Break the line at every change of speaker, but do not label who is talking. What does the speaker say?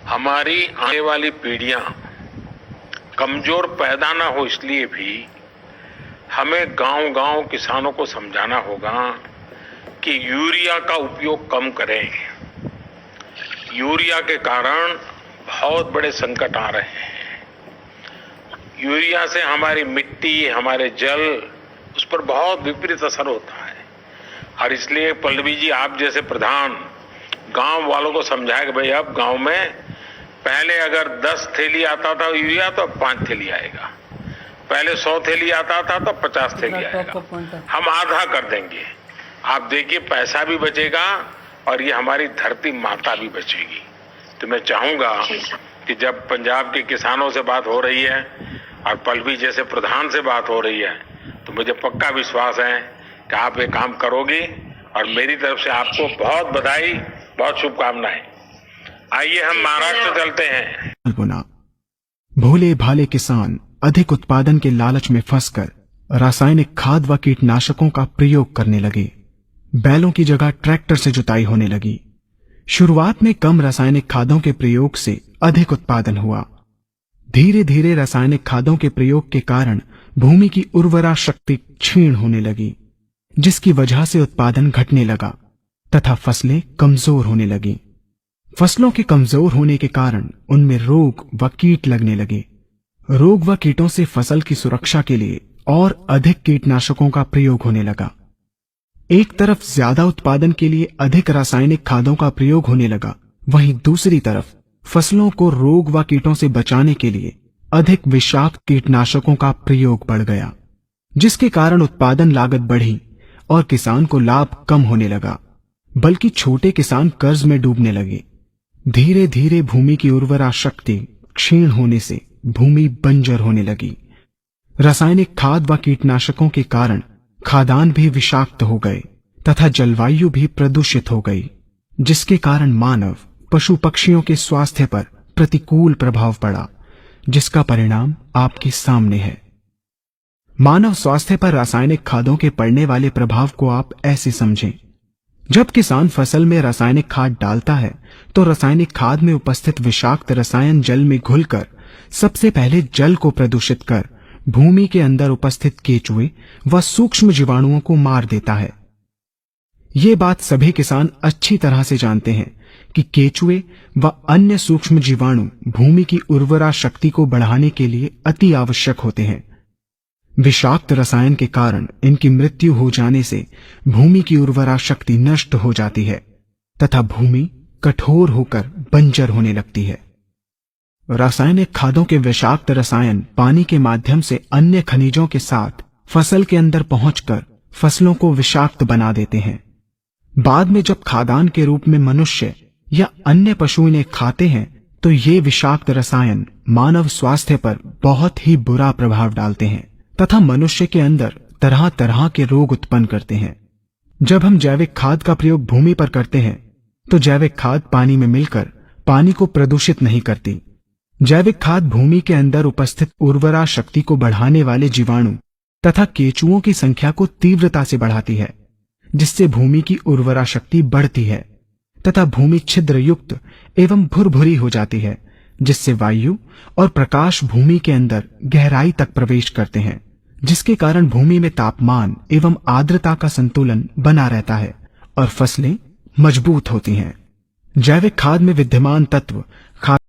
हमारी आने वाली पीढ़ियां कमजोर पैदा ना हो, इसलिए भी हमें गांव-गांव किसानों को समझाना होगा कि यूरिया का उपयोग कम करें। यूरिया के कारण बहुत बड़े संकट आ रहे हैं। यूरिया से हमारी मिट्टी, हमारे जल, उस पर बहुत विपरीत असर होता है। और इसलिए पल्लवी जी, आप जैसे प्रधान गांव वालों को समझाए कि भाई अब गांव में पहले अगर 10 थैली आता था यूरिया तो अब 5 थैली आएगा, पहले 100 थैली आता था तो 50 थैली आएगा, हम आधा कर देंगे। आप देखिए पैसा भी बचेगा और ये हमारी धरती माता भी बचेगी। तो मैं चाहूंगा कि जब पंजाब के किसानों से बात हो रही है और पल्लवी जैसे प्रधान से बात हो रही है, तो मुझे पक्का विश्वास है कि आप ये काम करोगी और मेरी तरफ से आपको बहुत बधाई, बहुत शुभकामनाएं। आइए हम महाराष्ट्र चलते हैं।
भोले भाले किसान अधिक उत्पादन के लालच में फंसकर रासायनिक खाद व कीटनाशकों का प्रयोग करने लगे। बैलों की जगह ट्रैक्टर से जुताई होने लगी। शुरुआत में कम रासायनिक खादों के प्रयोग से अधिक उत्पादन हुआ। धीरे धीरे रासायनिक खादों के प्रयोग के कारण भूमि की उर्वरा शक्ति क्षीण होने लगी, जिसकी वजह से उत्पादन घटने लगा तथा फसलें कमजोर होने लगी। फसलों के कमजोर होने के कारण उनमें रोग व कीट लगने लगे। रोग व कीटों से फसल की सुरक्षा के लिए और अधिक कीटनाशकों का प्रयोग होने लगा। एक तरफ ज्यादा उत्पादन के लिए अधिक रासायनिक खादों का प्रयोग होने लगा, वहीं दूसरी तरफ फसलों को रोग व कीटों से बचाने के लिए अधिक विषाक्त कीटनाशकों का प्रयोग बढ़ गया, जिसके कारण उत्पादन लागत बढ़ी और किसान को लाभ कम होने लगा, बल्कि छोटे किसान कर्ज में डूबने लगे। धीरे धीरे भूमि की उर्वरा शक्ति क्षीण होने से भूमि बंजर होने लगी। रासायनिक खाद व कीटनाशकों के कारण खाद्यान्न भी विषाक्त हो गए तथा जलवायु भी प्रदूषित हो गई, जिसके कारण मानव, पशु पक्षियों के स्वास्थ्य पर प्रतिकूल प्रभाव पड़ा, जिसका परिणाम आपके सामने है। मानव स्वास्थ्य पर रासायनिक खादों के पड़ने वाले प्रभाव को आप ऐसे समझें। जब किसान फसल में रासायनिक खाद डालता है तो रासायनिक खाद में उपस्थित विषाक्त रसायन जल में घुलकर सबसे पहले जल को प्रदूषित कर भूमि के अंदर उपस्थित केचुए व सूक्ष्म जीवाणुओं को मार देता है। ये बात सभी किसान अच्छी तरह से जानते हैं कि केचुए व अन्य सूक्ष्म जीवाणु भूमि की उर्वरा शक्ति को बढ़ाने के लिए अति आवश्यक होते हैं। विषाक्त रसायन के कारण इनकी मृत्यु हो जाने से भूमि की उर्वरा शक्ति नष्ट हो जाती है तथा भूमि कठोर होकर बंजर होने लगती है। रासायनिक खादों के विषाक्त रसायन पानी के माध्यम से अन्य खनिजों के साथ फसल के अंदर पहुंचकर फसलों को विषाक्त बना देते हैं। बाद में जब खाद्यान्न के रूप में मनुष्य या अन्य पशु इन्हें खाते हैं तो ये विषाक्त रसायन मानव स्वास्थ्य पर बहुत ही बुरा प्रभाव डालते हैं तथा मनुष्य के अंदर तरह तरह के रोग उत्पन्न करते हैं। जब हम जैविक खाद का प्रयोग भूमि पर करते हैं तो जैविक खाद पानी में मिलकर पानी को प्रदूषित नहीं करती। जैविक खाद भूमि के अंदर उपस्थित उर्वरा शक्ति को बढ़ाने वाले जीवाणु तथा केचुओं की संख्या को तीव्रता से बढ़ाती है, जिससे भूमि की उर्वरा शक्ति बढ़ती है तथा भूमि छिद्र युक्त एवं भुरभुरी हो जाती है, जिससे वायु और प्रकाश भूमि के अंदर गहराई तक प्रवेश करते हैं, जिसके कारण भूमि में तापमान एवं आर्द्रता का संतुलन बना रहता है और फसलें मजबूत होती हैं। जैविक खाद में विद्यमान तत्व